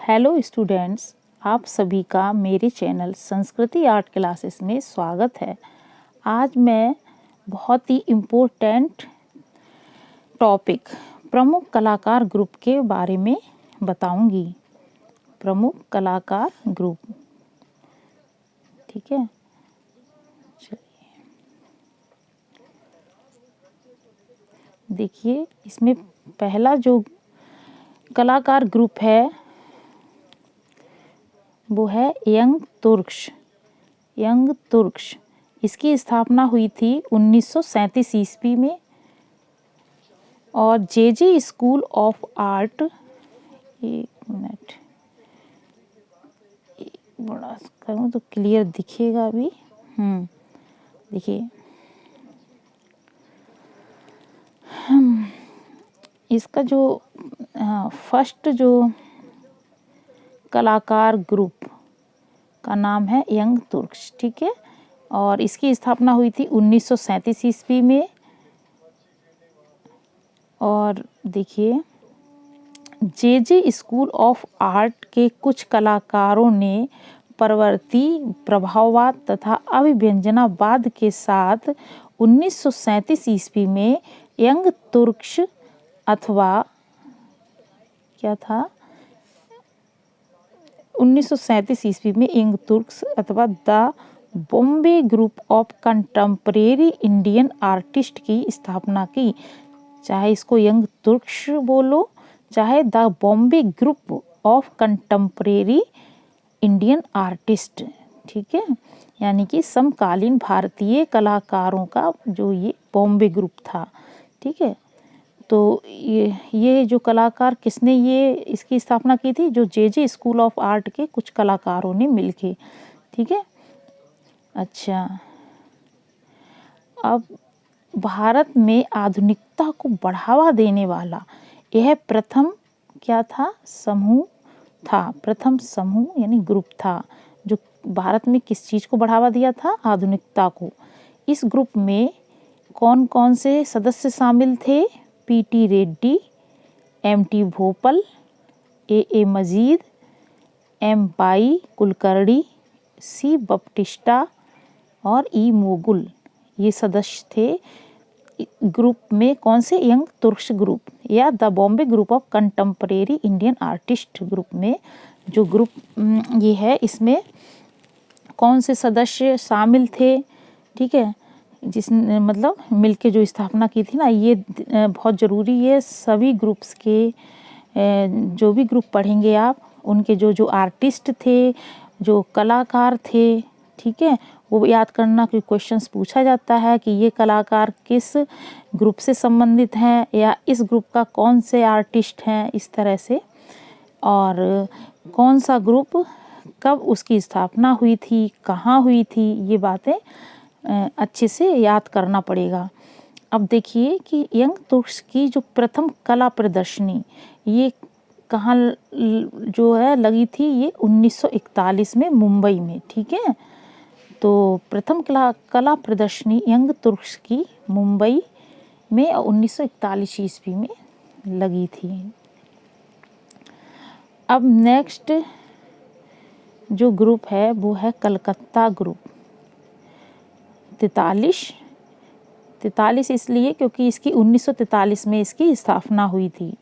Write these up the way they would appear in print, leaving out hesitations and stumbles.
Hello students, आप सभी का मेरे चैनल संस्कृति आर्ट क्लासेस में स्वागत है। आज मैं बहुत ही इम्पोर्टेंट टॉपिक प्रमुख कलाकार ग्रुप के बारे में बताऊंगी। प्रमुख कलाकार ग्रुप, ठीक है। चलिए देखिए, इसमें पहला जो कलाकार ग्रुप है वो है यंग तुर्क्स। यंग तुर्क्स, इसकी स्थापना हुई थी 1937 ईस्वी में। और जे स्कूल ऑफ आर्ट, एक मिनट बड़ा करूँ तो क्लियर दिखेगा अभी। देखिए, इसका जो फर्स्ट जो कलाकार ग्रुप का नाम है यंग तुर्क्स, ठीक है। और इसकी स्थापना हुई थी 1937 ईस्वी में। और देखिए, जे स्कूल ऑफ आर्ट के कुछ कलाकारों ने प्रवृत्ति प्रभाववाद तथा अभिव्यंजनावाद के साथ 1937 ईस्वी में यंग तुर्क्स अथवा क्या था 1937 ईस्वी में यंग तुर्क्स अथवा the Bombay group of contemporary Indian artist की स्थापना की। चाहे इसको यंग तुर्क्स बोलो, चाहे the Bombay group of contemporary Indian artist, ठीक है। यानी कि समकालीन भारतीय कलाकारों का जो ये बॉम्बे ग्रुप था, ठीक है। तो ये जो कलाकार किसने ये इसकी स्थापना की थी? जो जे स्कूल ऑफ आर्ट के कुछ कलाकारों ने मिलके, ठीक है। अच्छा, अब भारत में आधुनिकता को बढ़ावा देने वाला यह प्रथम क्या था? समूह था। प्रथम समूह यानी ग्रुप था जो भारत में किस चीज़ को बढ़ावा दिया था? आधुनिकता को। इस ग्रुप में कौन कौन से सदस्य शामिल थे? PT Reddy, MT Bhopal, A Majeed, M Bai Kulkarni, C Baptista और ई मोगुल, ये सदस्य थे ग्रुप में। कौन से? यंग तुर्क्स ग्रुप या the Bombay group of contemporary Indian artist group में जो ग्रुप ये है, इसमें कौन से सदस्य शामिल थे? ठीक है, जिसने मतलब मिलके जो स्थापना की थी ना, ये बहुत ज़रूरी है। सभी ग्रुप्स के जो भी ग्रुप पढ़ेंगे आप, उनके जो जो आर्टिस्ट थे, जो कलाकार थे, ठीक है, वो याद करना कि क्वेश्चंस पूछा जाता है कि ये कलाकार किस ग्रुप से संबंधित हैं या इस ग्रुप का कौन से आर्टिस्ट हैं, इस तरह से। और कौन सा ग्रुप कब उसकी स्थापना हुई थी, कहाँ हुई थी, ये बातें अच्छे से याद करना पड़ेगा। अब देखिए कि यंग तुर्क्स की जो प्रथम कला प्रदर्शनी ये कहाँ जो है लगी थी? ये 1941 में मुंबई में, ठीक है। तो प्रथम कला प्रदर्शनी यंग तुर्क्स की मुंबई में 1941 ईस्वी में लगी थी। अब नेक्स्ट जो ग्रुप है वो है कलकत्ता ग्रुप। 43 इसलिए क्योंकि इसकी 1943 में इसकी स्थापना हुई थी,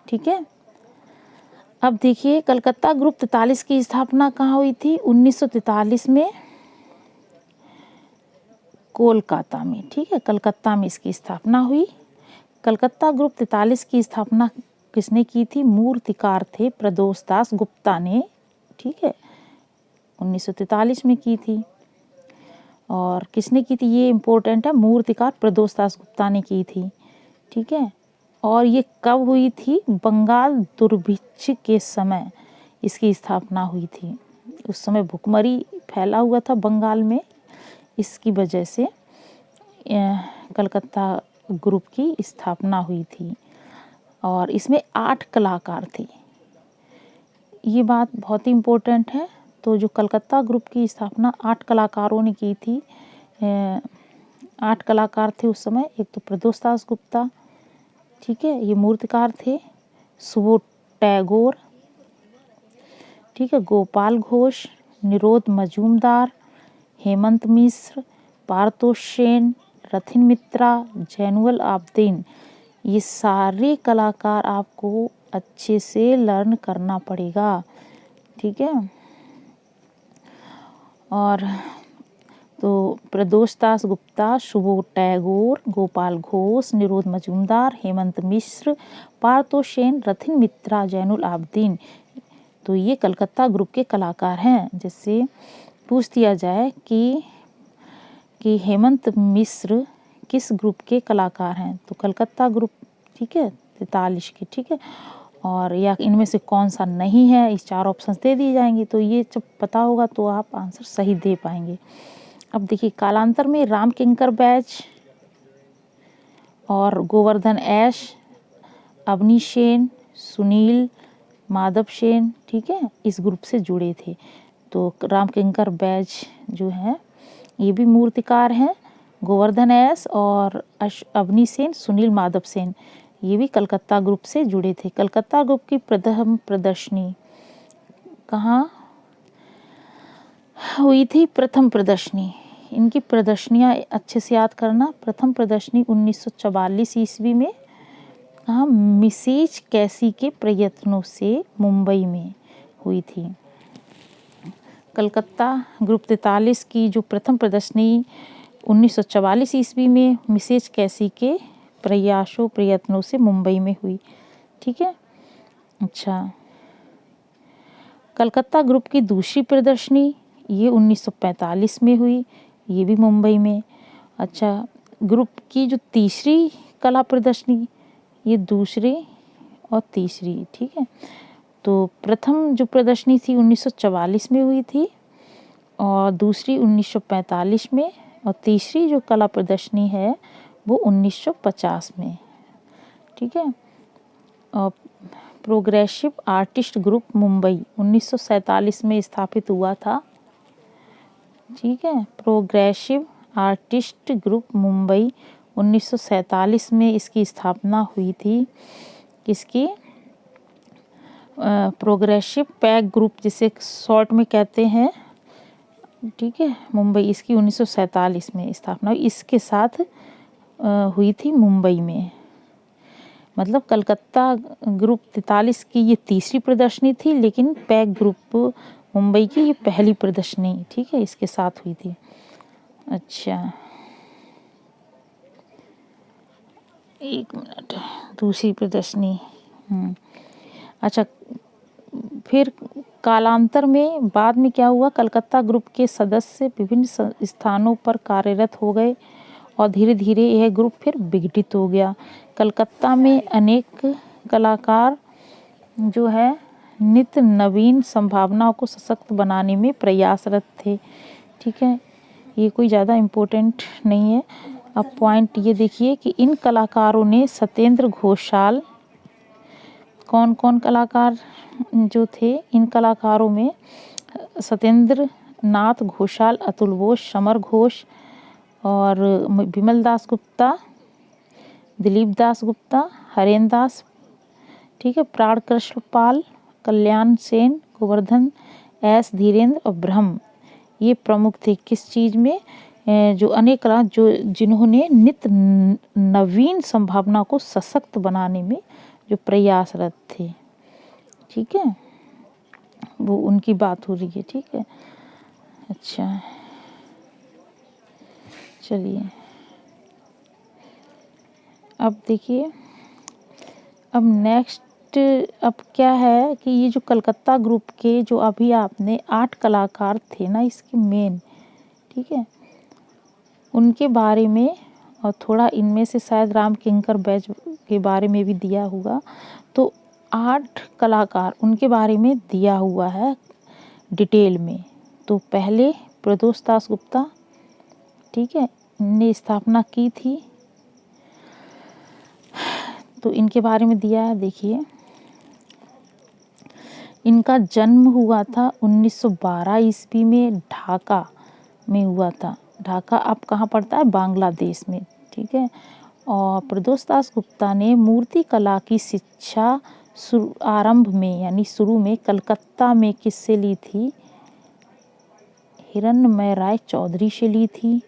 ठीक है। अब देखिए, कलकत्ता ग्रुप 43 की स्थापना कहाँ हुई थी? 1943 में कोलकाता में, ठीक है, कलकत्ता में इसकी स्थापना हुई। कलकत्ता ग्रुप 43 की स्थापना किसने की थी? मूर्तिकार थे प्रदोष दास गुप्ता ने, ठीक है, 1943 में की थी। और किसने की थी? ये इम्पोर्टेंट है, मूर्तिकार प्रदोष दास गुप्ता ने की थी, ठीक है। और ये कब हुई थी? बंगाल दुर्भिक्ष के समय इसकी स्थापना हुई थी। उस समय भुखमरी फैला हुआ था बंगाल में, इसकी वजह से कलकत्ता ग्रुप की स्थापना हुई थी। और इसमें 8 कलाकार थे, ये बात बहुत ही इम्पोर्टेंट है। तो जो कलकत्ता ग्रुप की स्थापना 8 कलाकारों ने की थी, 8 कलाकार थे उस समय। एक तो प्रदोष दास गुप्ता, ठीक है, ये मूर्तिकार थे। सुबोध टैगोर, ठीक है, गोपाल घोष, निरोध मजूमदार, हेमंत मिश्र, पारतोष सेन, रथिन मित्रा, जैनुअल आब्दीन, ये सारे कलाकार आपको अच्छे से लर्न करना पड़ेगा। ठीक है, और तो प्रदोष दास गुप्ता, सुबोध टैगोर, गोपाल घोष, निरोध मजूमदार, हेमंत मिश्र, पारतोष सेन, रथिन मित्रा, जैनुल आब्दीन, तो ये कलकत्ता ग्रुप के कलाकार हैं। जिससे पूछ दिया जाए कि हेमंत मिश्र किस ग्रुप के कलाकार हैं, तो कलकत्ता ग्रुप, ठीक है, 43 के, ठीक है, और या इनमें से कौन सा नहीं है, इस 4 ऑप्शन दे दिए जाएंगे। तो ये जब पता होगा तो आप आंसर सही दे पाएंगे। अब देखिए, कालांतर में राम किंकर बैच और गोवर्धन एस, अवनी सेन, सुनील माधव सेन, ठीक है, इस ग्रुप से जुड़े थे। तो राम किंकर बैच जो है ये भी मूर्तिकार हैं, गोवर्धन एस और अवनी सेन, सुनील माधव सेन, ये भी कलकत्ता ग्रुप से जुड़े थे। कलकत्ता ग्रुप की प्रथम प्रदर्शनी कहाँ हुई थी? प्रथम प्रदर्शनी, इनकी प्रदर्शनियाँ अच्छे से याद करना। प्रथम प्रदर्शनी 1944 ईस्वी में कहाँ? मिसेज कैसी के प्रयत्नों से मुंबई में हुई थी। कलकत्ता ग्रुप 43 की जो प्रथम प्रदर्शनी 1944 ईस्वी में मिसेज कैसी के प्रयत्नों से मुंबई में हुई। ठीक है, अच्छा, कलकत्ता ग्रुप की दूसरी प्रदर्शनी ये 1945 में हुई, ये भी मुंबई में। अच्छा, ग्रुप की जो तीसरी कला प्रदर्शनी ये दूसरी और तीसरी, ठीक है, तो प्रथम जो प्रदर्शनी थी 1944 में हुई थी और दूसरी 1945 में, और तीसरी जो कला प्रदर्शनी है वो 1950 में। ठीक है, और प्रोग्रेसिव आर्टिस्ट ग्रुप मुंबई 1947 में स्थापित हुआ था। ठीक है, प्रोग्रेसिव आर्टिस्ट ग्रुप मुंबई 1947 में इसकी स्थापना हुई थी। किसकी? प्रोग्रेसिव पैक ग्रुप जिसे शॉर्ट में कहते हैं, ठीक है, मुंबई, इसकी 1947 में स्थापना हुई। इसके साथ हुई थी मुंबई में, मतलब कलकत्ता ग्रुप 43 की ये तीसरी प्रदर्शनी थी, लेकिन पैक ग्रुप मुंबई की ये पहली प्रदर्शनी, ठीक है, इसके साथ हुई थी। अच्छा, एक मिनट, दूसरी प्रदर्शनी, अच्छा, फिर कालांतर में बाद में क्या हुआ? कलकत्ता ग्रुप के सदस्य विभिन्न स्थानों पर कार्यरत हो गए और धीरे धीरे यह ग्रुप फिर विघटित हो गया। कलकत्ता में अनेक कलाकार जो है नित्य नवीन संभावनाओं को सशक्त बनाने में प्रयासरत थे। ठीक है, ये कोई ज़्यादा इम्पोर्टेंट नहीं है। अब पॉइंट ये देखिए कि इन कलाकारों ने सत्येंद्र घोषाल, कौन कौन कलाकार जो थे इन कलाकारों में? सत्येंद्र नाथ घोषाल, अतुल बोस, समर घोष और विमल दास गुप्ता, दिलीप दास गुप्ता, हरेंद्र दास, ठीक है, प्राण कृष्ण पाल, कल्याण सेन, गोवर्धन एस, धीरेन्द्र और ब्रह्म, ये प्रमुख थे। किस चीज़ में? जो अनेक कला जो जिन्होंने नित्य नवीन संभावना को सशक्त बनाने में जो प्रयासरत थे। ठीक है, वो उनकी बात हो रही है। ठीक है, अच्छा, चलिए अब देखिए, अब नेक्स्ट अब क्या है कि ये जो कलकत्ता ग्रुप के जो अभी आपने 8 कलाकार थे ना इसके मेन, ठीक है, उनके बारे में और थोड़ा इनमें से शायद राम किंकर बैच के बारे में भी दिया होगा। तो 8 कलाकार उनके बारे में दिया हुआ है डिटेल में। तो पहले प्रदोष दास गुप्ता, ठीक है, ने स्थापना की थी, तो इनके बारे में दिया है। देखिए, इनका जन्म हुआ था 1912 ईस्वी में, ढाका में हुआ था। ढाका अब कहाँ पड़ता है? बांग्लादेश में। ठीक है, और प्रदोष दास गुप्ता ने मूर्ति कला की शिक्षा आरंभ में यानी शुरू में कलकत्ता में किससे ली थी? हिरण्मय राय चौधरी से ली थी।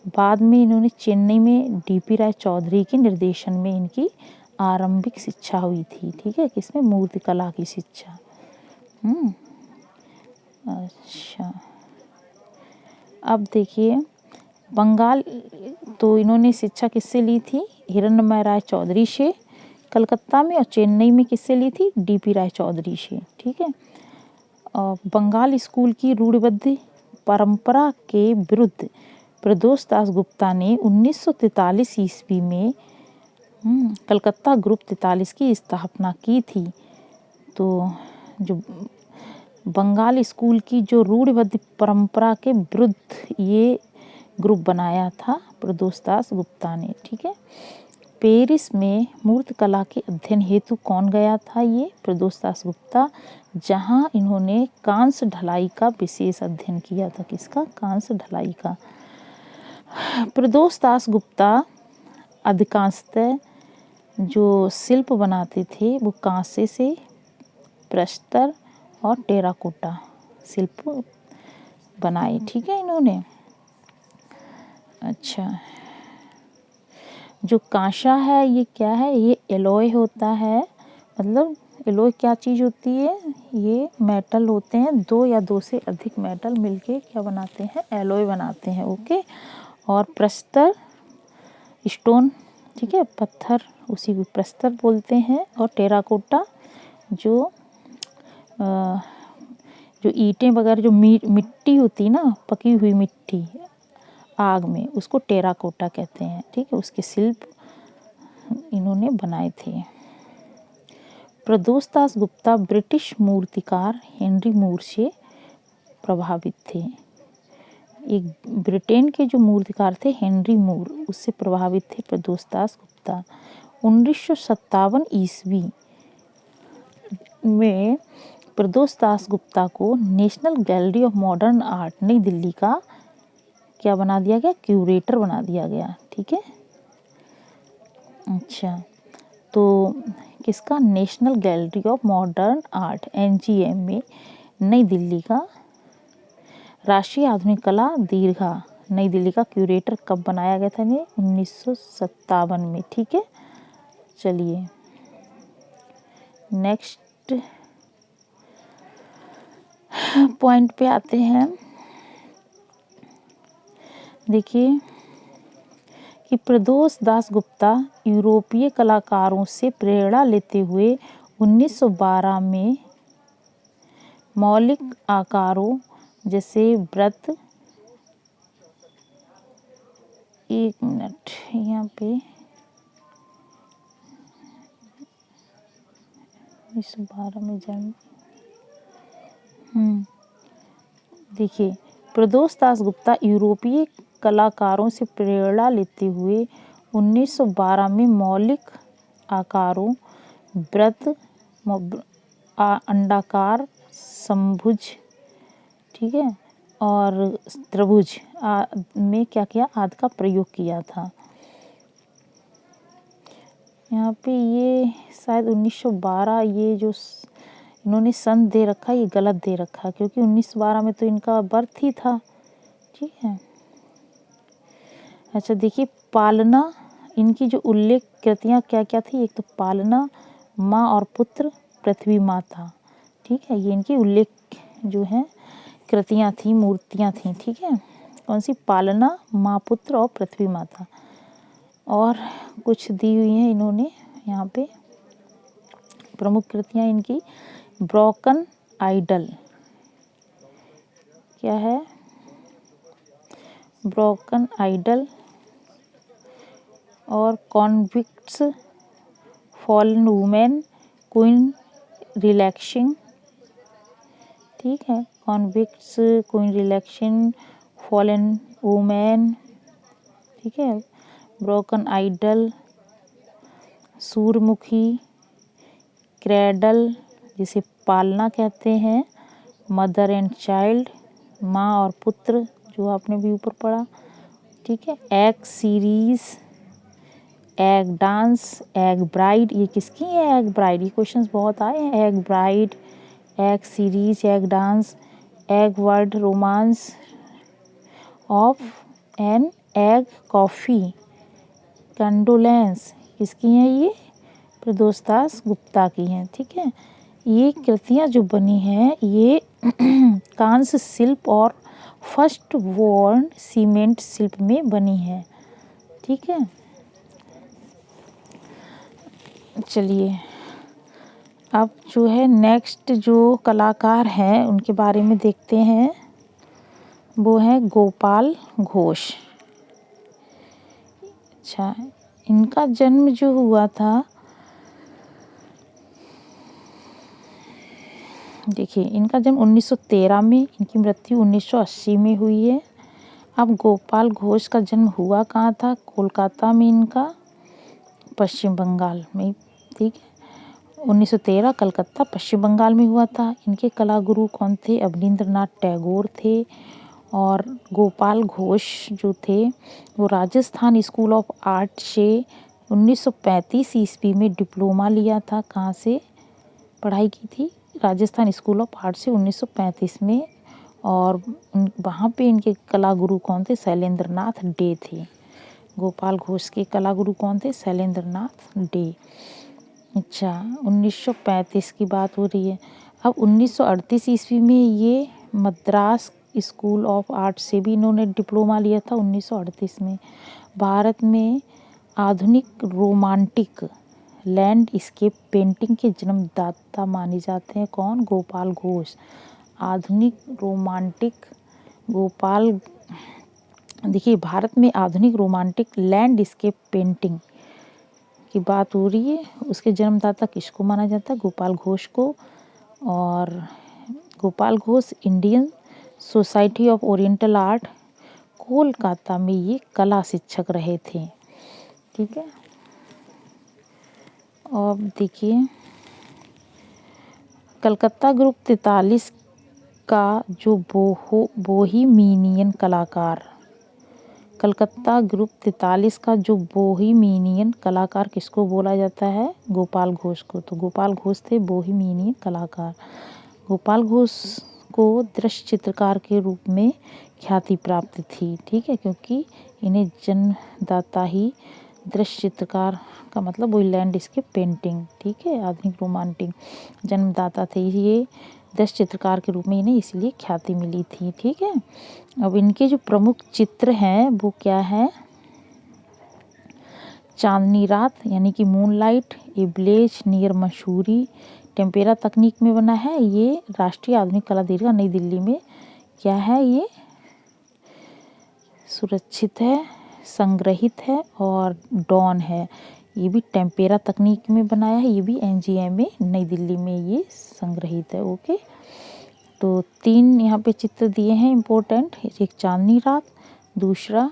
बाद में इन्होंने चेन्नई में डीपी राय चौधरी के निर्देशन में इनकी आरंभिक शिक्षा हुई थी। ठीक है, किसमें? मूर्तिकला की शिक्षा। अच्छा, अब देखिए बंगाल, तो इन्होंने शिक्षा किससे ली थी? हिरण्मय राय चौधरी से कलकत्ता में, और चेन्नई में किससे ली थी? डीपी राय चौधरी से। ठीक है, और बंगाल स्कूल की रूढ़िबद्ध परंपरा के विरुद्ध प्रदोष दास गुप्ता ने 1943 ईस्वी में कलकत्ता ग्रुप 43 की स्थापना की थी। तो जो बंगाल स्कूल की जो रूढ़िबद्ध परंपरा के विरुद्ध ये ग्रुप बनाया था प्रदोष दास गुप्ता ने। ठीक है, पेरिस में मूर्तिकला के अध्ययन हेतु कौन गया था? ये प्रदोष दास गुप्ता, जहां इन्होंने कांस्य ढलाई का विशेष अध्ययन किया था। किसका? कांस्य ढलाई का। प्रदोष दास गुप्ता अधिकांशतः जो शिल्प बनाते थे वो कांसे से, प्रस्तर और टेराकोटा शिल्प बनाए। ठीक है, इन्होंने। अच्छा, जो कांसा है ये क्या है? ये एलॉय होता है। मतलब एलॉय क्या चीज़ होती है? ये मेटल होते हैं, दो या दो से अधिक मेटल मिलके क्या बनाते हैं? एलॉय बनाते हैं। ओके, और प्रस्तर स्टोन, ठीक है, पत्थर, उसी को प्रस्तर बोलते हैं। और टेराकोटा जो ईंटें वगैरह, जो मिट्टी होती ना, पकी हुई मिट्टी आग में, उसको टेराकोटा कहते हैं। ठीक है, उसके शिल्प इन्होंने बनाए थे। प्रदोष दास गुप्ता ब्रिटिश मूर्तिकार हेनरी मूर से प्रभावित थे। एक ब्रिटेन के जो मूर्तिकार थे हेनरी मूर, उससे प्रभावित थे प्रदोष दास गुप्ता। 1957 ईस्वी में प्रदोष दास गुप्ता को national gallery of modern art नई दिल्ली का क्या बना दिया गया? क्यूरेटर बना दिया गया। ठीक है, अच्छा, तो किसका? National gallery of modern art NGM में नई दिल्ली का राष्ट्रीय आधुनिक कला दीर्घा नई दिल्ली का क्यूरेटर कब बनाया गया था? इन्हें 1957 में। ठीक है, चलिए नेक्स्ट पॉइंट पे आते हैं। देखिए कि प्रदोष दास गुप्ता यूरोपीय कलाकारों से प्रेरणा लेते हुए 1912 में मौलिक आकारों जैसे वृत्त, एक मिनट यहाँ पे 1912 में जन्म। देखिए प्रदोष दास गुप्ता यूरोपीय कलाकारों से प्रेरणा लेते हुए 1912 में मौलिक आकारों, वृत्त, अंडाकार, समभुज, ठीक है, और त्रिभुज में क्या किया? आदि का प्रयोग किया था। यहाँ पे ये शायद 1912, ये जो इन्होंने सन दे रखा है ये गलत दे रखा है, क्योंकि 1912 में तो इनका बर्थ ही था। ठीक है, अच्छा देखिए पालना, इनकी जो उल्लेख कृतियाँ क्या क्या थी? एक तो पालना, माँ और पुत्र, पृथ्वी माता। ठीक है, ये इनकी उल्लेख जो है कृतियाँ थी, मूर्तियाँ थी। ठीक है, कौन सी? पालना, माँ, पुत्र और पृथ्वी माता। और कुछ दी हुई हैं इन्होंने यहाँ पे प्रमुख कृतियाँ इनकी। ब्रोकन आइडल, क्या है? ब्रोकन आइडल और convicts, fallen women, queen relaxing. ठीक है, convicts, queen relaxing, fallen women. ठीक है, ब्रोकन आइडल, सूर्यमुखी, क्रेडल जिसे पालना कहते हैं, मदर एंड चाइल्ड, माँ और पुत्र जो आपने भी ऊपर पढ़ा। ठीक है, x series, egg dance, egg bride, ये किसकी है एग ब्राइड? ये क्वेश्चंस बहुत आए हैं। Egg bride, egg series, egg dance, egg word romance of an egg coffee, condolence, किसकी हैं ये? प्रदोष दास गुप्ता की हैं। ठीक है, ये कृतियाँ जो बनी हैं ये कांस्य शिल्प और फर्स्ट वॉर्न सीमेंट शिल्प में बनी है। ठीक है, चलिए अब जो है नेक्स्ट जो कलाकार हैं उनके बारे में देखते हैं। वो है गोपाल घोष। अच्छा, इनका जन्म जो हुआ था, देखिए इनका जन्म 1913 में, इनकी मृत्यु 1980 में हुई है। अब गोपाल घोष का जन्म हुआ कहाँ था? कोलकाता में, इनका पश्चिम बंगाल में। ठीक है, 1913 कलकत्ता पश्चिम बंगाल में हुआ था। इनके कला गुरु कौन थे? अवनींद्रनाथ टैगोर थे। और गोपाल घोष जो थे वो राजस्थान स्कूल ऑफ आर्ट से 1935 ईस्वी में डिप्लोमा लिया था। कहाँ से पढ़ाई की थी? राजस्थान स्कूल ऑफ आर्ट से 1935 में। और वहाँ पे इनके कला गुरु कौन थे? शैलेंद्रनाथ डे थे। गोपाल घोष के कला गुरु कौन थे? शैलेंद्रनाथ डे। अच्छा, 1935 की बात हो रही है। अब 1938 ईस्वी में ये मद्रास स्कूल ऑफ आर्ट से भी इन्होंने डिप्लोमा लिया था 1938 में। भारत में आधुनिक रोमांटिक लैंडस्केप पेंटिंग के जन्मदाता माने जाते हैं। कौन? गोपाल घोष। आधुनिक रोमांटिक गोपाल, देखिए भारत में आधुनिक रोमांटिक लैंडस्केप पेंटिंग की बात हो रही है, उसके जन्मदाता किसको माना जाता है? गोपाल घोष को। और Gopal Ghosh Indian society of oriental art Kolkata में ये कला शिक्षक रहे थे। ठीक है, और देखिए कलकत्ता ग्रुप 43 का जो बोहेमियन कलाकार, कलकत्ता ग्रुप 43 का जो बोहेमियन कलाकार किसको बोला जाता है? गोपाल घोष को। तो गोपाल घोष थे बोहेमियन कलाकार। गोपाल घोष को दृश्य चित्रकार के रूप में ख्याति प्राप्त थी। ठीक है, क्योंकि इन्हें जन्मदाता ही दृश्य चित्रकार का मतलब वही लैंडस्केप पेंटिंग, ठीक है, आधुनिक रोमांटिक जन्मदाता थे ये दृश्य चित्रकार के रूप में, इन्हें इसलिए ख्याति मिली थी। ठीक है, अब इनके जो प्रमुख चित्र हैं वो क्या है? चांदनी रात यानी कि मूनलाइट, ए ब्लेज नियर मसूरी, टेम्पेरा तकनीक में बना है। ये राष्ट्रीय आधुनिक कला दीर्घा नई दिल्ली में क्या है? ये सुरक्षित है, संग्रहित है। और डॉन है, ये भी टेम्पेरा तकनीक में बनाया है। ये भी एनजीएम में नई दिल्ली में ये संग्रहित है। ओके, तो 3 यहाँ पे चित्र दिए हैं इम्पोर्टेंट। एक चांदनी रात, दूसरा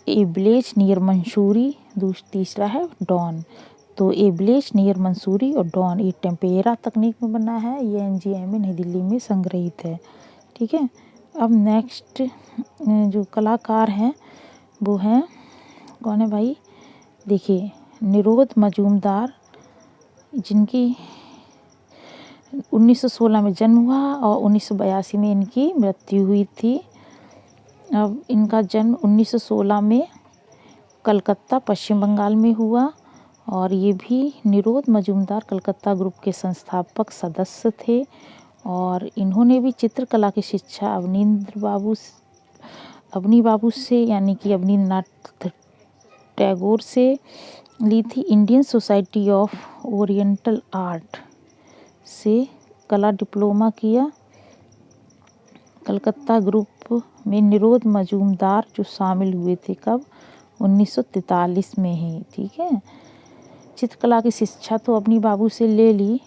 ए ब्लेज नियर मंसूरी, तीसरा है डॉन। तो ए ब्लेज नियर मंसूरी और डॉन ये टेम्पेरा तकनीक में बना है। ये एनजीएम में नई दिल्ली में संग्रहित है। ठीक है, अब नेक्स्ट जो कलाकार हैं वो हैं कौन है भाई? देखिए निरोध मजूमदार, जिनकी 1916 में जन्म हुआ और 1982 में इनकी मृत्यु हुई थी। अब इनका जन्म 1916 में कलकत्ता पश्चिम बंगाल में हुआ और ये भी निरोध मजूमदार कलकत्ता ग्रुप के संस्थापक सदस्य थे। और इन्होंने भी चित्रकला की शिक्षा अवनी बाबू से यानी कि अवनींद्रनाथ टैगोर से ली थी। Indian society of oriental art से कला डिप्लोमा किया। कलकत्ता ग्रुप में निरोध मजूमदार जो शामिल हुए थे कब? 1943 में ही। ठीक है, चित्रकला की शिक्षा तो अवनी बाबू से ले ली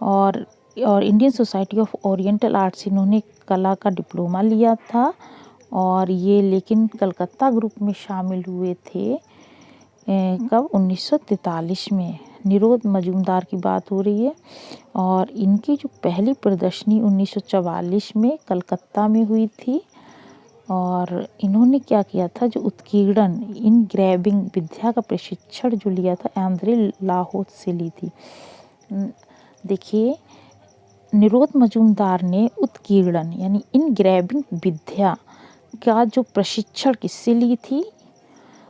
और Indian society of oriental art से इन्होंने कला का डिप्लोमा लिया था। और ये लेकिन कलकत्ता ग्रुप में शामिल हुए थे कब? 1943 में। निरोध मजूमदार की बात हो रही है। और इनकी जो पहली प्रदर्शनी 1944 में कलकत्ता में हुई थी। और इन्होंने क्या किया था, जो उत्कीर्णन इनग्रेविंग विद्या का प्रशिक्षण जो लिया था आंद्रे लाहोत से ली थी। देखिए, निरोध मजूमदार ने उत्कीर्णन यानी इनग्रेविंग विद्या का जो प्रशिक्षण किससे ली थी,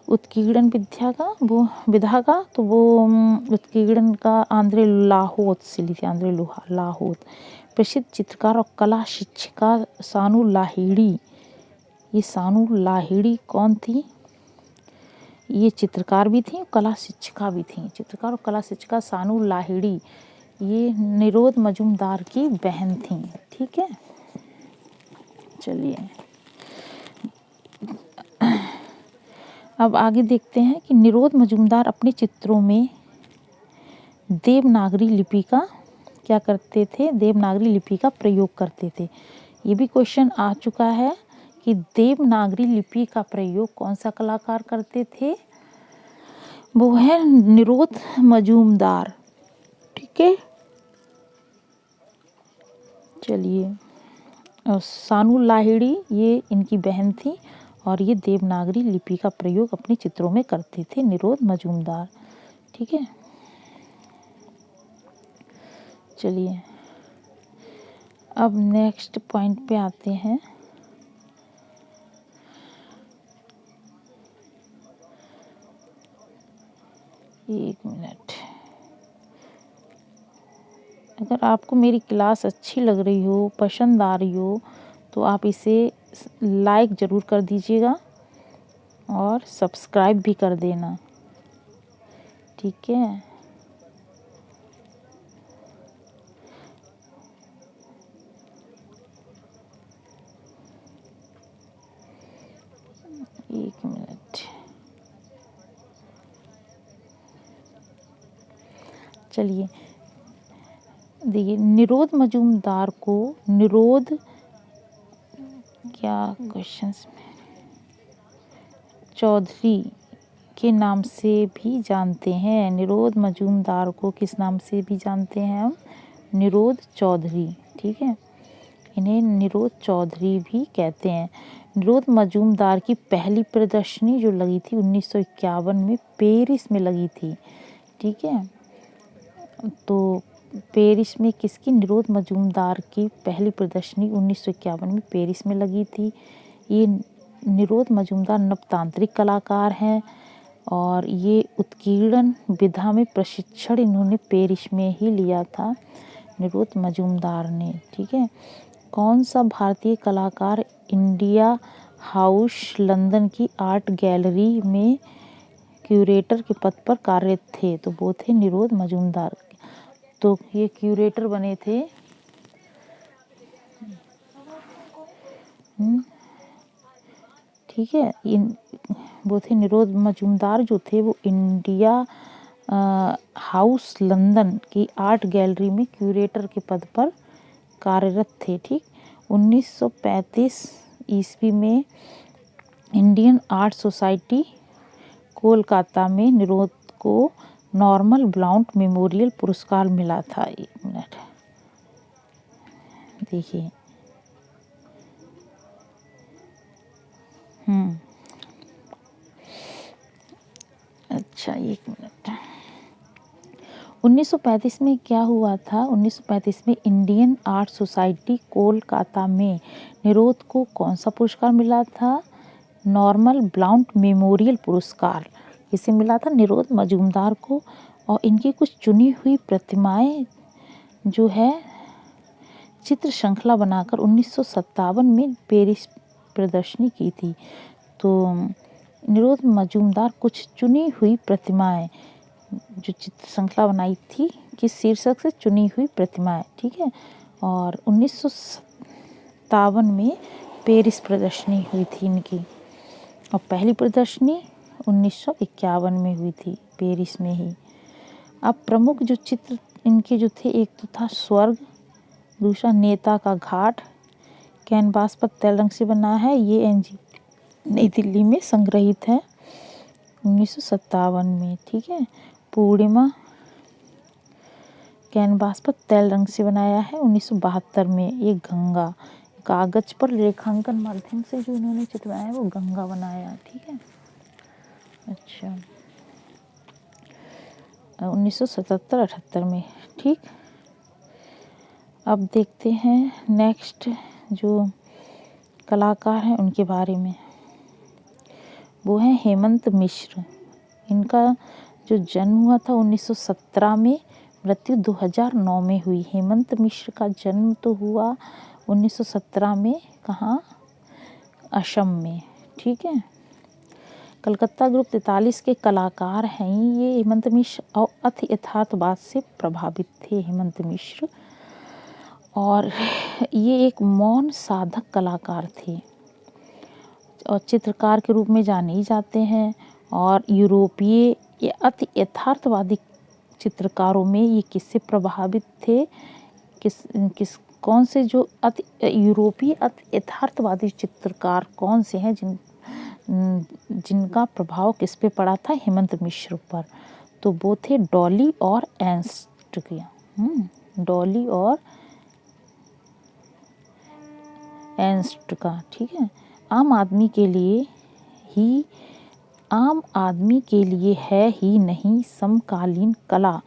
उत्कीर्णन विद्या का, वो विधा का, तो वो उत्कीर्णन का आंद्रे लाहोत से ली थी, आंद्रे लाहोत। प्रसिद्ध चित्रकार और कला शिक्षिका सानू लाहिड़ी, ये सानू लाहिड़ी कौन थी, ये चित्रकार भी थी, कला शिक्षिका भी थी। चित्रकार और कला शिक्षिका सानू लाहिड़ी ये निरोध मजूमदार की बहन थी। ठीक है, चलिए अब आगे देखते हैं कि निरोध मजूमदार अपने चित्रों में देवनागरी लिपि का क्या करते थे, देवनागरी लिपि का प्रयोग करते थे। ये भी क्वेश्चन आ चुका है कि देवनागरी लिपि का प्रयोग कौन सा कलाकार करते थे, वो है निरोध मजूमदार। ठीक है, चलिए, और सानू लाहिड़ी ये इनकी बहन थी और ये देवनागरी लिपि का प्रयोग अपने चित्रों में करते थे, निरोध मजूमदार। ठीक है, चलिए अब नेक्स्ट पॉइंट पे आते हैं। एक मिनट, अगर आपको मेरी क्लास अच्छी लग रही हो, पसंद आ रही हो, तो आप इसे लाइक ज़रूर कर दीजिएगा और सब्सक्राइब भी कर देना। ठीक है, एक मिनट, चलिए देखिए, निरोध मजूमदार को निरोध क्या क्वेश्चंस में चौधरी के नाम से भी जानते हैं। निरोध मजूमदार को किस नाम से भी जानते हैं हम, निरोध चौधरी। ठीक है, इन्हें निरोध चौधरी भी कहते हैं। निरोध मजूमदार की पहली प्रदर्शनी जो लगी थी 1951 में पेरिस में लगी थी। ठीक है, तो पेरिस में किसकी, निरोध मजूमदार की पहली प्रदर्शनी 1951 में पेरिस में लगी थी। ये निरोध मजूमदार नवतांत्रिक कलाकार हैं और ये उत्कीर्णन विधा में प्रशिक्षण इन्होंने पेरिस में ही लिया था, निरोध मजूमदार ने। ठीक है, कौन सा भारतीय कलाकार इंडिया हाउस लंदन की आर्ट गैलरी में क्यूरेटर के पद पर कार्यरत थे, तो वो थे निरोध मजूमदार। तो ये क्यूरेटर बने थे। ठीक है, वो थे निरोध मजूमदार जो थे वो इंडिया हाउस लंदन की आर्ट गैलरी में क्यूरेटर के पद पर कार्यरत थे। ठीक, 1935 ईस्वी में इंडियन आर्ट सोसाइटी कोलकाता में निरोध को नॉर्मल ब्लाउंट मेमोरियल पुरस्कार मिला था। एक मिनट देखिए, अच्छा एक मिनट, 1935 में क्या हुआ था, 1935 में इंडियन आर्ट सोसाइटी कोलकाता में निरोध को कौन सा पुरस्कार मिला था, नॉर्मल ब्लाउंट मेमोरियल पुरस्कार। इसे मिला था निरोध मजूमदार को, और इनकी कुछ चुनी हुई प्रतिमाएं जो है चित्र श्रृंखला बनाकर 1957 में पेरिस प्रदर्शनी की थी। तो निरोध मजूमदार कुछ चुनी हुई प्रतिमाएं जो चित्र श्रृंखला बनाई थी, किस शीर्षक से, चुनी हुई प्रतिमाएं। ठीक है, और 1957 में पेरिस प्रदर्शनी हुई थी इनकी, और पहली प्रदर्शनी 1951 में हुई थी पेरिस में ही। अब प्रमुख जो चित्र इनके जो थे, एक तो था स्वर्ग, दूसरा नेता का घाट, कैनवास पर तैल रंग से बना है, ये एनजी नई दिल्ली में संग्रहित है 1957 में। ठीक है, पूर्णिमा कैनवास पर तैल रंग से बनाया है 1972 में। ये गंगा कागज पर रेखांकन माध्यम से जो इन्होंने चित्र बनाया वो गंगा बनाया। ठीक है। अच्छा 1977-78 में। ठीक। अब देखते हैं नेक्स्ट जो कलाकार हैं उनके बारे में। वो हैं हेमंत मिश्र। इनका जो जन्म हुआ था 1917 में, मृत्यु 2009 में हुई। हेमंत मिश्र का जन्म तो हुआ 1917 में, कहाँ? असम में। ठीक है। कलकत्ता ग्रुप 43 के कलाकार हैं ये हेमंत मिश्र, और अति यथार्थवाद से प्रभावित थे हेमंत मिश्र, और ये एक मौन साधक कलाकार थे और चित्रकार के रूप में जाने जाते हैं। और यूरोपीय ये अति यथार्थवादी चित्रकारों में ये किससे प्रभावित थे? कौन से जो यूरोपीय अति यथार्थवादी चित्रकार कौन से हैं जिनका प्रभाव किस पे पड़ा था? हेमंत मिश्र पर। तो वो थे डॉली और एर्नस्ट के। डॉली और एर्नस्ट का। ठीक है। आम आदमी के लिए है ही नहीं समकालीन कला।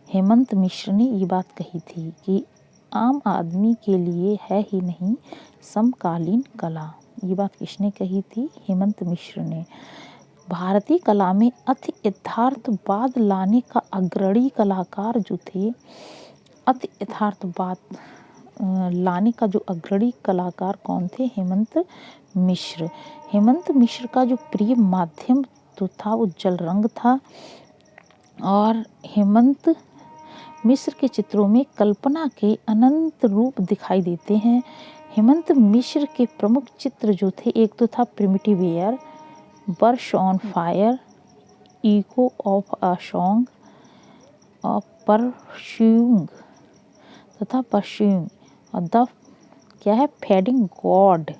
हेमंत मिश्र ने ये बात कही थी कि आम आदमी के लिए है ही नहीं समकालीन कला। ये बात किसने कही थी? हेमंत मिश्र ने। भारतीय कला में अति यथार्थवाद लाने का अग्रणी कलाकार जो थे, अति यथार्थवाद लाने का जो अग्रणी कलाकार कौन थे? हेमंत मिश्र। हेमंत मिश्र का जो प्रिय माध्यम तो था वो जल रंग था, और हेमंत मिश्र के चित्रों में कल्पना के अनंत रूप दिखाई देते हैं। हेमंत मिश्र के प्रमुख चित्र जो थे, एक तो था primitive air, brush on fire, echo of a song, और परस्यूइंग तथा परस्यूइंग, और द क्या है? Fading god.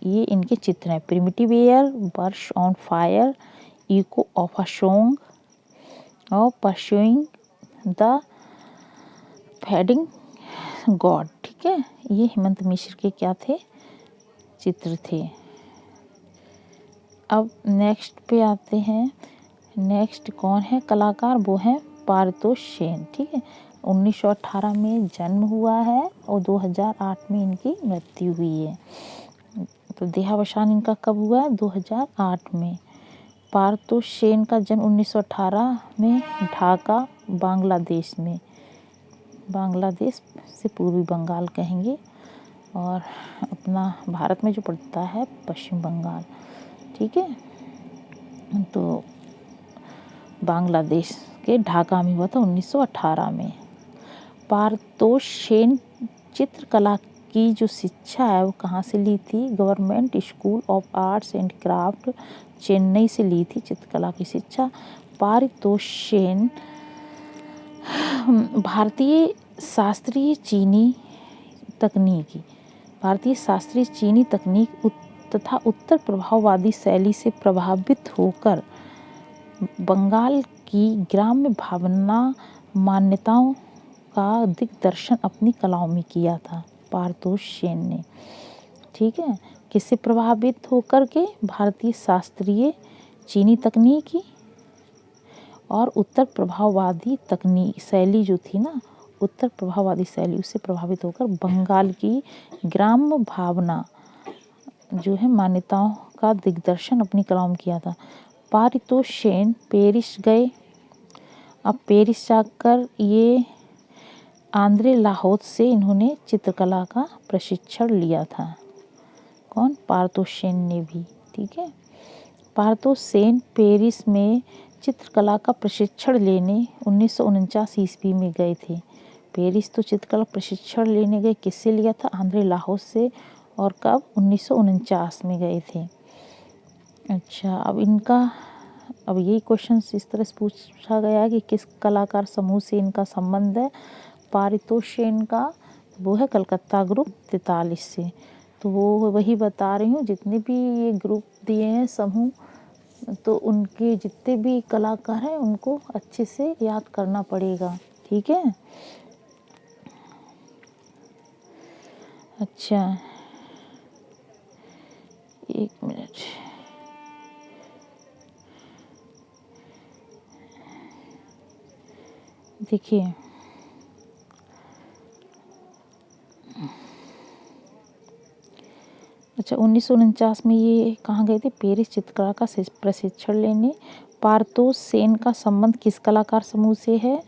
ये इनके चित्र हैं। Primitive air, brush on fire, echo of a song और परस्यूइंग द फेडिंग गॉड। ठीक है। ये हेमंत मिश्र के क्या थे? चित्र थे। अब नेक्स्ट पे आते हैं। नेक्स्ट कौन है कलाकार? वो है पारितोष सेन। ठीक है। 1918 में जन्म हुआ है और 2008 में इनकी मृत्यु हुई है। तो देहावसान इनका कब हुआ है? 2008 में। पारितोष सेन का जन्म 1918 में ढाका, बांग्लादेश में। बांग्लादेश से पूर्वी बंगाल कहेंगे, और अपना भारत में जो पड़ता है पश्चिम बंगाल। ठीक है। तो बांग्लादेश के ढाका में हुआ था 1918 में। पारितोष सेन चित्रकला की जो शिक्षा है वो कहाँ से ली थी? Government school of arts and craft, Chennai से ली थी चित्रकला की शिक्षा। पारितोष सेन भारतीय शास्त्रीय चीनी तकनीक तथा उत्तर प्रभाववादी शैली से प्रभावित होकर बंगाल की ग्राम्य भावना मान्यताओं का दिग्दर्शन अपनी कलाओं में किया था पारितोष सेन ने। ठीक है। किससे प्रभावित होकर के? भारतीय शास्त्रीय चीनी तकनीकी और उत्तर प्रभाववादी तकनीक शैली जो थी ना, उत्तर प्रभाववादी शैली, उससे प्रभावित होकर बंगाल की ग्राम्य भावना जो है मान्यताओं का दिग्दर्शन अपनी कलाओं में किया था। पारितोष सेन पेरिस गए। अब पेरिस जाकर ये आंद्रे लाहोत से इन्होंने चित्रकला का प्रशिक्षण लिया था। कौन? पारितोष सेन ने भी। ठीक है। पारितोष सेन पेरिस में चित्रकला का प्रशिक्षण लेने 1949 ईस्वी में गए थे। पेरिस तो चित्रकला प्रशिक्षण लेने गए, किससे लिया था? आंद्रे लाहोत से। और कब? 1949 में गए थे। अच्छा, अब यही क्वेश्चन इस तरह से पूछा गया है कि किस कलाकार समूह से इनका संबंध है? पारितोष सेन का वो है कलकत्ता ग्रुप 43 से। तो वो वही बता रही हूँ, जितने भी ये ग्रुप दिए हैं समूह, तो उनके जितने भी कलाकार हैं उनको अच्छे से याद करना पड़ेगा। ठीक है। अच्छा, एक मिनट। देखिए, अच्छा 1949 में ये कहाँ गए थे? पेरिस चित्रकला का प्रशिक्षण लेने। पार्थोस सेन का संबंध किस कलाकार समूह से है?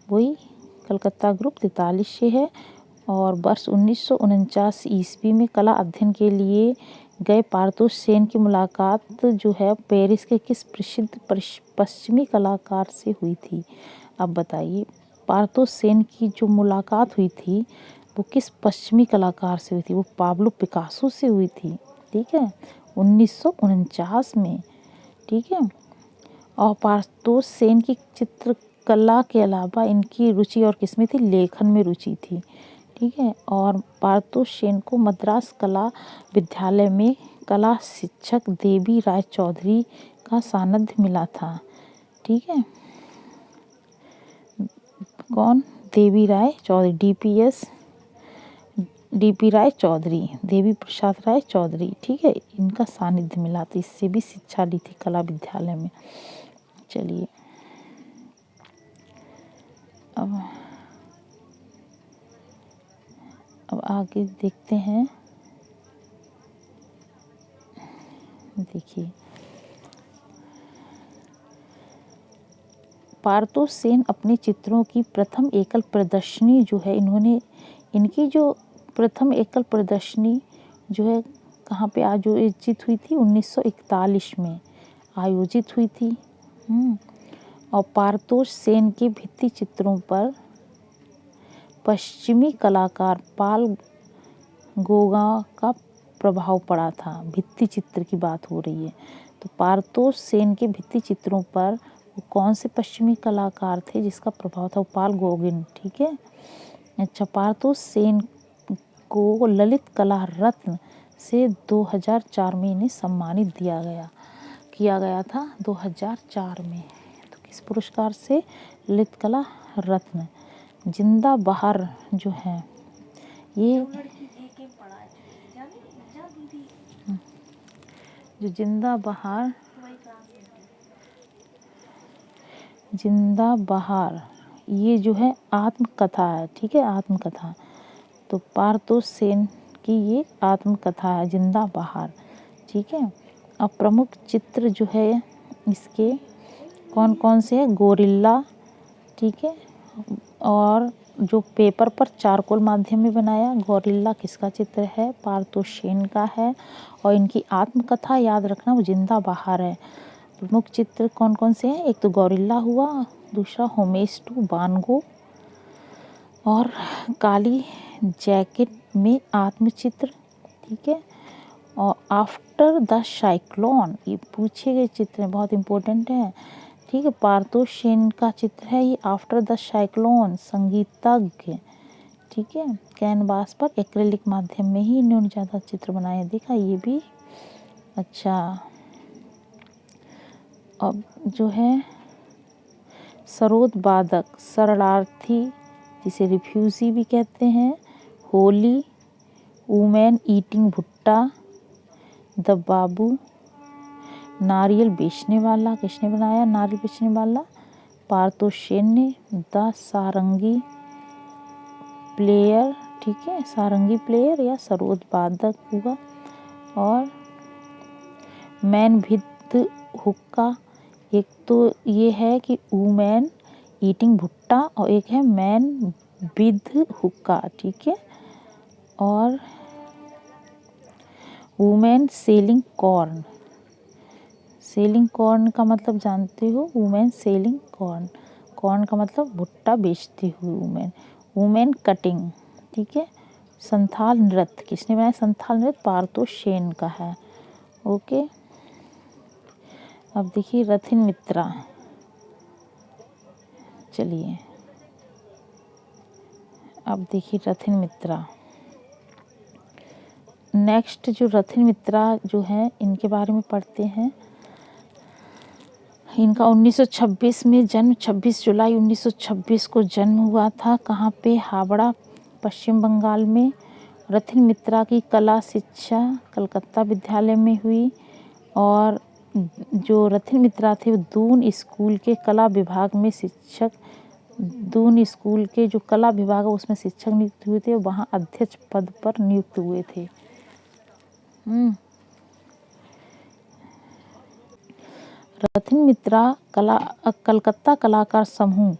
वही कलकत्ता ग्रुप 43 से है। और वर्ष 1949 ईस्वी में कला अध्ययन के लिए गए पार्थोस सेन की मुलाकात जो है पेरिस के किस प्रसिद्ध पश्चिमी कलाकार से हुई थी? अब बताइए, पार्थोस सेन की जो मुलाकात हुई थी वो किस पश्चिमी कलाकार से हुई थी? वो पाब्लो पिकासो से हुई थी। ठीक है, 1949 में। ठीक है, और पार्थोस सेन की चित्रकला के अलावा इनकी रुचि और किसमें थी? लेखन में रुचि थी। ठीक है, और पार्थोस सेन को मद्रास कला विद्यालय में कला शिक्षक देवी राय चौधरी का सानिध्य मिला था। ठीक है, कौन? देवी राय चौधरी, डीपी राय चौधरी, देवी प्रसाद राय चौधरी। ठीक है, इनका सानिध्य मिला था, इससे भी शिक्षा ली थी कला विद्यालय में। चलिए, अब आगे देखते हैं। देखिए, पार्थोस सेन अपने चित्रों की प्रथम एकल प्रदर्शनी जो है इनकी जो प्रथम एकल प्रदर्शनी जो है कहाँ पे आयोजित हुई थी? 1941 में आयोजित हुई थी। और पार्थोस सेन के भित्ति चित्रों पर पश्चिमी कलाकार पाल गोगा का प्रभाव पड़ा था। भित्ति चित्र की बात हो रही है, तो पार्थोस सेन के भित्ति चित्रों पर वो कौन से पश्चिमी कलाकार थे जिसका प्रभाव था? वो पाल गोगिन। ठीक है, अच्छा, पार्थोस सेन को ललित कला रत्न से 2004 में इन्हें सम्मानित किया गया था 2004 में। तो किस पुरस्कार से? ललित कला रत्न। जिंदा बहार जो है ये जो जिंदा बहार ये जो है आत्मकथा है। ठीक है, आत्मकथा। तो पार्थोस सेन की ये आत्मकथा है जिंदा बहार। ठीक है, अब प्रमुख चित्र जो है इसके कौन कौन से हैं? गोरिल्ला। ठीक है, और जो पेपर पर चारकोल माध्यम में बनाया गोरिल्ला किसका चित्र है? पार्थोस सेन का है। और इनकी आत्मकथा याद रखना वो जिंदा बहार है। प्रमुख चित्र कौन कौन से हैं? एक तो गोरिल्ला हुआ, दूसरा होमेस टू वान गो और काली जैकेट में आत्मचित्र। ठीक है, और आफ्टर द साइक्लोन ये पूछे गए चित्र हैं, बहुत इंपॉर्टेंट है। ठीक है, पार्थोस सेन का चित्र है ये आफ्टर द साइक्लोन, संगीतज्ञ। ठीक है, कैनवास पर एक्रेलिक माध्यम में ही इन्होंने ज़्यादा चित्र बनाए, देखा ये भी। अच्छा, अब जो है सरोद वादक, शरणार्थी जिसे रिफ्यूजी भी कहते हैं, होली, वुमेन ईटिंग भुट्टा, द बाबू, नारियल बेचने वाला किसने बनाया? नारियल बेचने वाला पार्थोस सेन ने। The sarangi player. ठीक है, सारंगी प्लेयर या सरोद वादक हुआ। और मैन विद हुक्का, एक तो ये है कि वुमेन ईटिंग भुट्टा और एक है मैन विद हुक्का। ठीक है, और women selling corn. Selling corn का मतलब जानते हो? वुमेन सेलिंग कॉर्न, कॉर्न का मतलब भुट्टा बेचती हुई वुमेन। Women cutting. ठीक है, संथाल नृत्य किसने बनाया? संथाल नृत्य पार्थोस सेन का है। ओके, अब देखिए रथिन मित्रा। चलिए, अब देखिए रथिन मित्रा। नेक्स्ट जो रथिन मित्रा जो है इनके बारे में पढ़ते हैं। इनका 1926 में जन्म, 26 जुलाई 1926 को जन्म हुआ था। कहाँ पे? हावड़ा, पश्चिम बंगाल में। रथिन मित्रा की कला शिक्षा कलकत्ता विद्यालय में हुई और जो रथिन मित्रा थे वो दून स्कूल के कला विभाग में शिक्षक, दून स्कूल के जो कला विभाग है उसमें शिक्षक नियुक्त हुए थे, वहाँ अध्यक्ष पद पर नियुक्त हुए थे। रथिन मित्रा कलकत्ता कलाकार समूह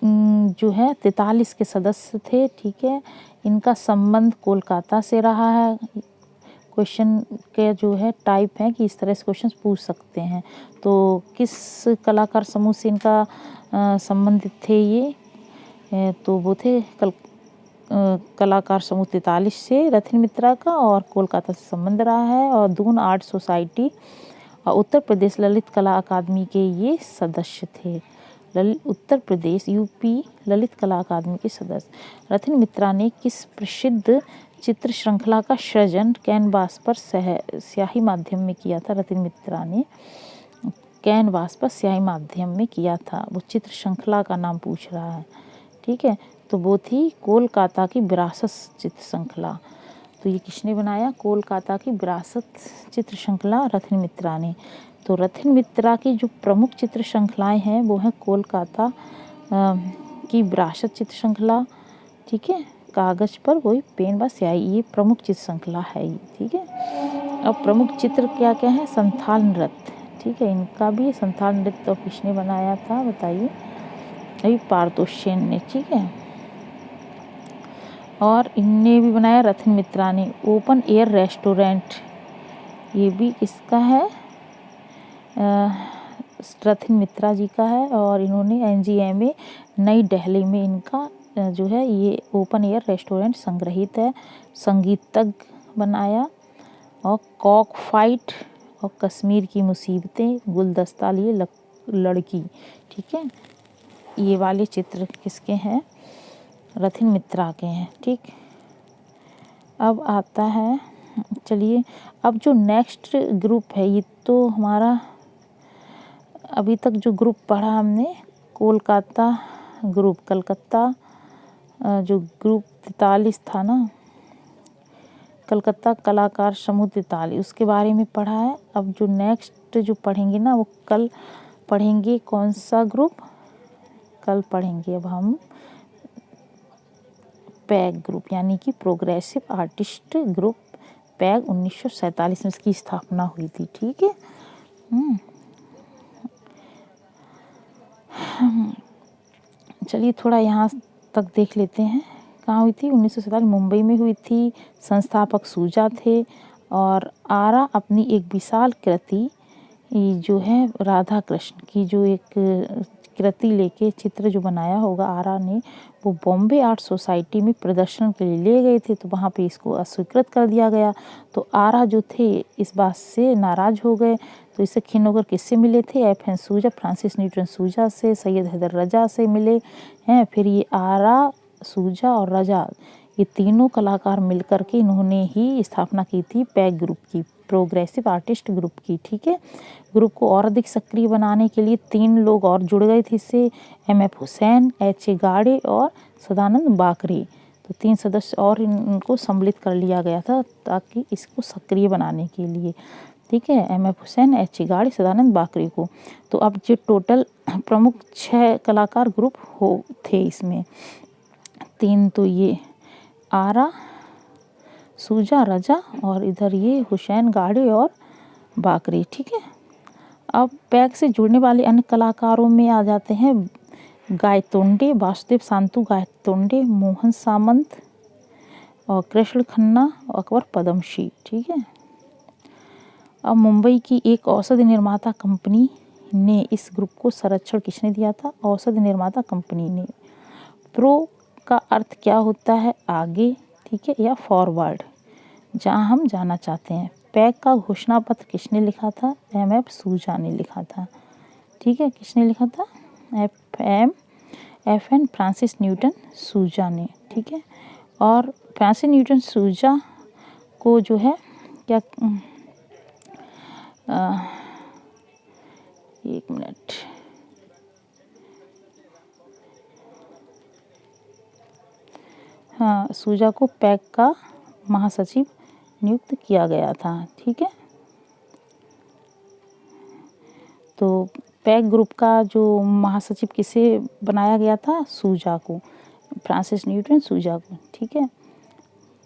जो है 43 के सदस्य थे। ठीक है, इनका संबंध कोलकाता से रहा है। क्वेश्चन के जो है टाइप है कि इस तरह से क्वेश्चन पूछ सकते हैं। तो किस कलाकार समूह से इनका संबंधित थे ये? तो वो थे कलाकार समूह 43 से रथिन मित्रा का, और कोलकाता से संबंध रहा है, और दून आर्ट सोसाइटी और उत्तर प्रदेश ललित कला अकादमी के ये सदस्य थे। उत्तर प्रदेश यूपी ललित कला अकादमी के सदस्य। रथिन मित्रा ने किस प्रसिद्ध चित्र श्रृंखला का सृजन कैनवास पर स्याही माध्यम में किया था? रथिन मित्रा ने कैनवास पर स्याही माध्यम में किया था। वो चित्र श्रृंखला का नाम पूछ रहा है। ठीक है, तो वो थी कोलकाता की विरासत चित्र श्रृंखला। तो ये किसने बनाया? कोलकाता की विरासत चित्र श्रृंखला रथिन मित्रा ने। तो रथिन मित्रा की जो प्रमुख चित्र श्रृंखलाएं हैं वो हैं कोलकाता की विरासत चित्र श्रृंखला, ठीक है, कागज पर वही पेन व स्याही, ये प्रमुख चित्र श्रृंखला है ये। ठीक है, अब प्रमुख चित्र क्या क्या है? संथाल नृत्य, ठीक है, इनका भी संथाल नृत्य तो किसने बनाया था बताइए? अभी पारतोषेन ने। ठीक है, और इनने भी बनाया रथिन मित्रा ने ओपन एयर रेस्टोरेंट, ये भी किसका है? रथिन मित्रा जी का है, और इन्होंने NGMA नई दिल्ली में इनका जो है ये ओपन एयर रेस्टोरेंट संग्रहित है। संगीतज्ञ बनाया, और कॉक फाइट और कश्मीर की मुसीबतें, गुलदस्ता लिए लड़की, ठीक है, ये वाले चित्र किसके हैं? रथिन मित्रा के हैं। ठीक, अब आता है, चलिए अब जो नेक्स्ट ग्रुप है, ये तो हमारा अभी तक जो ग्रुप पढ़ा हमने कोलकाता ग्रुप, कलकत्ता जो ग्रुप 43 था ना, कलकत्ता कलाकार समूह 43, उसके बारे में पढ़ा है। अब जो नेक्स्ट जो पढ़ेंगे ना वो कल पढ़ेंगे। कौन सा ग्रुप? कल पढ़ेंगे अब हम पैग ग्रुप, यानी कि प्रोग्रेसिव आर्टिस्ट ग्रुप पैग 1947 में इसकी स्थापना हुई थी। ठीक है, चलिए थोड़ा यहाँ तक देख लेते हैं। कहाँ हुई थी? 1947 मुंबई में हुई थी। संस्थापक सूजा थे, और आरा अपनी एक विशाल कृति जो है राधा कृष्ण की जो एक कृति लेके चित्र जो बनाया होगा आरा ने, वो बॉम्बे आर्ट सोसाइटी में प्रदर्शन के लिए ले गए थे, तो वहाँ पे इसको अस्वीकृत कर दिया गया। तो आरा जो थे इस बात से नाराज़ हो गए, तो इससे खिन्न होकर किससे मिले थे? FN सूजा, फ्रांसिस न्यूटन सूजा से, सैयद हैदर रजा से मिले हैं। फिर ये आरा, सूजा और रजा, ये तीनों कलाकार मिलकर के इन्होंने ही स्थापना की थी पैग ग्रुप की, प्रोग्रेसिव आर्टिस्ट ग्रुप की। ठीक है, ग्रुप को और अधिक सक्रिय बनाने के लिए 3 लोग और जुड़ गए थे इससे, MF हुसैन, HA गाड़े और सदानंद बाकरे। तो 3 सदस्य और इनको सम्मिलित कर लिया गया था ताकि इसको सक्रिय बनाने के लिए। ठीक है, MF हुसैन, HA गाड़े, सदानंद बाकरे को। तो अब जो टोटल प्रमुख 6 कलाकार ग्रुप थे इसमें, 3 तो ये आरा, सूजा, रजा, और इधर ये हुसैन, गाड़े और बाकरे। ठीक है, अब पैग से जुड़ने वाले अन्य कलाकारों में आ जाते हैं गायतोंडे, वासुदेव शांतु गायतोंडे, मोहन सामंत और कृष्ण खन्ना, अकबर पदमशी। ठीक है, अब मुंबई की एक औषधि निर्माता कंपनी ने इस ग्रुप को संरक्षण किसने दिया था? औषधि निर्माता कंपनी ने। प्रो का अर्थ क्या होता है? आगे, ठीक है, या फॉरवर्ड, जहां हम जाना चाहते हैं। पैग का घोषणा पत्र किसने लिखा था? MF सूजा ने लिखा था। ठीक है, किसने लिखा था? FN फ्रांसिस न्यूटन सूजा ने। ठीक है, और फ्रांसिस न्यूटन सूजा को जो है क्या, एक मिनट, हाँ, सूजा को पैग का महासचिव नियुक्त किया गया था। ठीक है, तो पैक ग्रुप का जो महासचिव किसे बनाया गया था? सूजा को, फ्रांसिस न्यूटन सूजा को। ठीक है,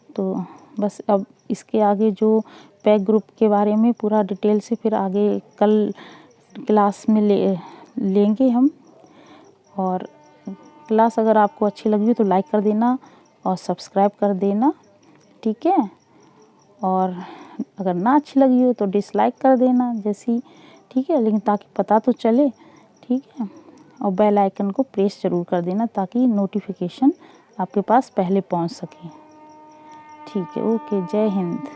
तो बस अब इसके आगे जो पैक ग्रुप के बारे में पूरा डिटेल से फिर आगे कल क्लास में लेंगे हम। और क्लास अगर आपको अच्छी लगी हो तो लाइक कर देना और सब्सक्राइब कर देना। ठीक है, और अगर ना अच्छी लगी हो तो डिसलाइक कर देना जैसी। ठीक है, लेकिन ताकि पता तो चले। ठीक है, और बेल आइकन को प्रेस ज़रूर कर देना ताकि नोटिफिकेशन आपके पास पहले पहुंच सके। ठीक है, ओके, जय हिंद।